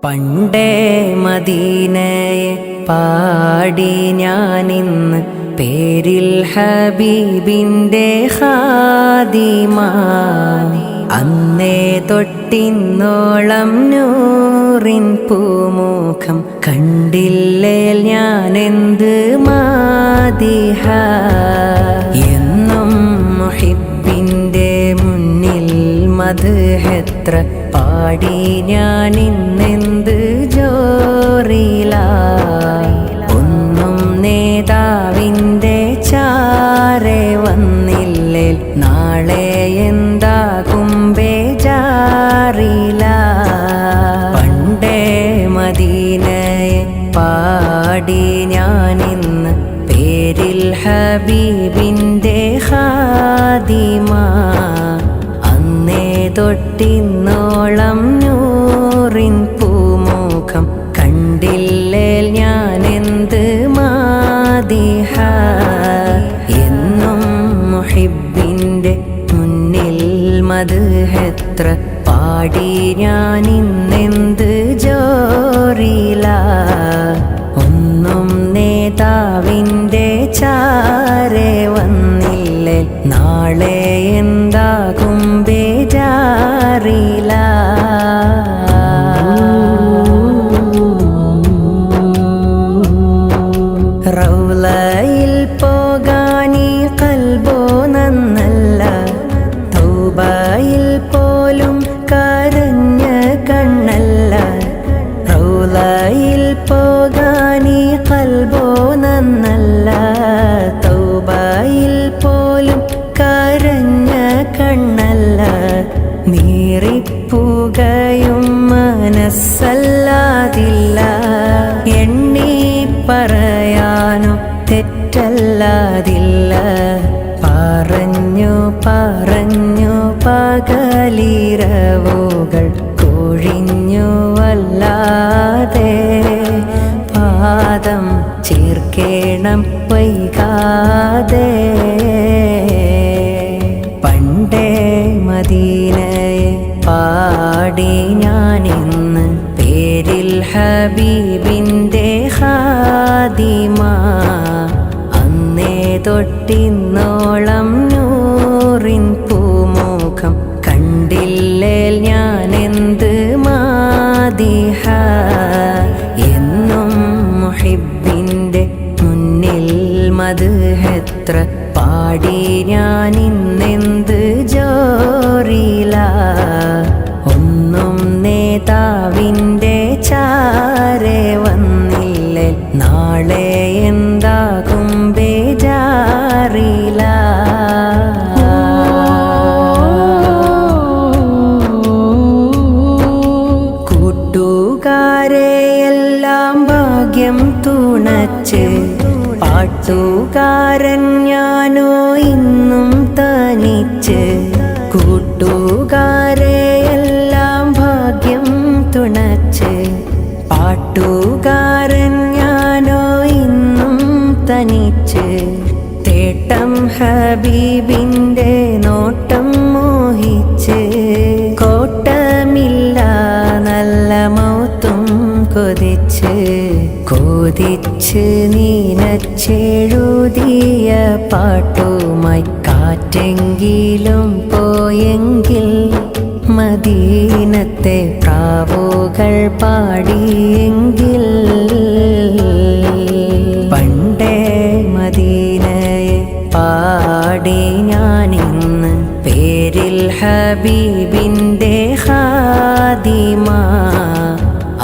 പണ്ടേ മദീനയെ പാടി ഞാനിന്ന് പേരിൽ ഹബീബിൻ്റെ ഖാദിമ. അന്നേ തൊട്ടിന്നോളം നൂറിൻ പൂമുഖം കണ്ടില്ലേ ഞാനെന്ത് മാദിഹ. എന്നും മുഹിബിൻ്റെ മുന്നിൽ മദ്ഹെത്ര പാടി ഞാനിന്നെന്ത് ജോറില. ഒന്നും നേതാവിൻ്റെ ചാരെ വന്നില്ലേ നാളെ എന്താകും ബേജാറില. പണ്ടേ മദീനയെ പാടി ഞാനിന്ന് പേരിൽ ഹബീബിൻ്റെ ഖാദിമ. അന്നേ തൊട്ടിന്നോളം നൂറിൻ പൂമുഖം കണ്ടില്ലേ ഞാനെന്ത് മാദിഹ. എന്നും മുഹിബിൻ്റെ മുന്നിൽ മദ്ഹെത്ര പാടി ഞാനിന്നെന്ത് ജോറില. ഒന്നും നേതാവിൻ്റെ ചാരെ വന്നില്ലേ നാളെ എന്താകും ബേജാറില. റൗളയിൽ പോകാനീ കൽബോ നന്നല്ല, തൗബയിൽ പോലും കരഞ്ഞ കണ്ണല്ല. റൗളയിൽ പോകാനീ കൽബോ നന്നല്ല, തൗബയിൽ പോലും കരഞ്ഞ കണ്ണല്ല. നീറിപ്പുകയും മനസ്സല്ലാതില്ല, എണ്ണി പറയാനോ തെറ്റല്ലാതില്ല. പറഞ്ഞു പറഞ്ഞു പകലിരവുകൾ കൊഴിഞ്ഞു വല്ലാതെ, പാദം ചേർക്കേണം വൈകാതെ. പണ്ടേ മദീനയെ പാടി ഞാനിന്ന് പേരിൽ ഹബീബിൻ്റെ ഖാദിമ. അന്നേ തൊട്ടിന്നോളം നൂറിൻ പൂമുഖം കണ്ടില്ലേ ഞാനെന്ത് മാദിഹ. എന്നും മുഹിബിൻ്റെ മുന്നിൽ മദ്ഹെത്ര പാടി ഞാനിന്നെന്ത് ജോറില. ഒന്നും നേതാവിൻ്റെ ചാരെ വന്നില്ലേ നാളെ എന്താകും ബേജാറില. കൂട്ടുകാരെയെല്ലാം ഭാഗ്യം തുണച്ച്, പാട്ടുകാരൻ ഞാനോ ഇന്നും തനിച്ച്. കൂട്ടുകാരെയെല്ലാം ഭാഗ്യം തുണച്ച്, പാട്ടുകാരൻ ഞാനോ ഇന്നും തനിച്ച്. തേട്ടം ഹബീബിൻ്റെ നോട്ടം മോഹിച്ച്, കോട്ടമില്ല നല്ല മൗത്തും കൊതിച്ച്. കൊതിച്ച് നീനച്ചെഴുതിയ പാട്ടുമായി കാറ്റെങ്കിലും പോയെങ്കിൽ, മദീനത്തെ പ്രാവുകൾ പാടിയെങ്കിൽ. പണ്ടേ മദീനയെ പാടി ഞാനിന്ന് പേരിൽ ഹബീബിൻ്റെ ഖാദിമ.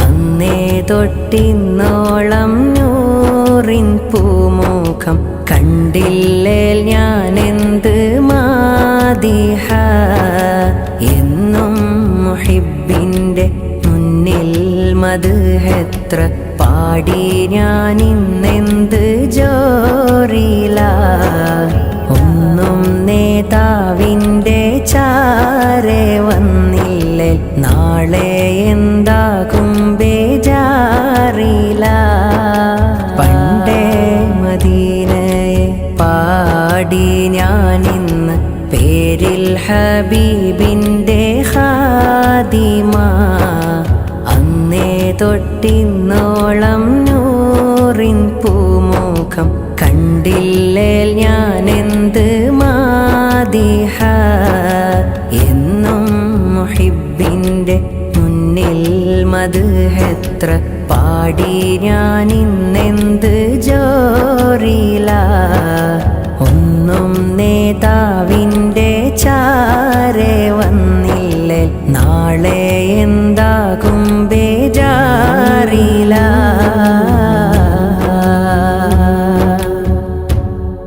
അന്നേ തൊട്ടിന്നോളം നൂറിൻ പൂമുഖം കണ്ടില്ലേ ഞാനെന്ത് മാദിഹ. എന്നും മുഹിബിൻ്റെ മുന്നിൽ മദ്ഹെത്ര പാടി ഞാനിന്നെന്ത് ജോറില. ഒന്നും നേതാവിൻ്റെ ചാരെ വന്നില്ലേ നാളെ എന്താകും ബേജാറില. പണ്ടേ മദീനയെ പാടി ഞാനിന്ന് പേരിൽ ഹബീബിൻ്റെ ഖാദിമ. അന്നേ തൊട്ടിന്നോളം നൂറിൻ പൂമുഖം കണ്ടില്ലേൽ ഞാനെന്ത് മാദിഹ. എന്നും മുഹിബിൻ്റെ മുന്നിൽ മദ്ഹെത്ര പാടി ഞാനിന്നെന്ത് ജോറില. ഒന്നും നേതാവിൻ്റെ ചാരെ വന്നില്ലേ നാളെ എന്താകും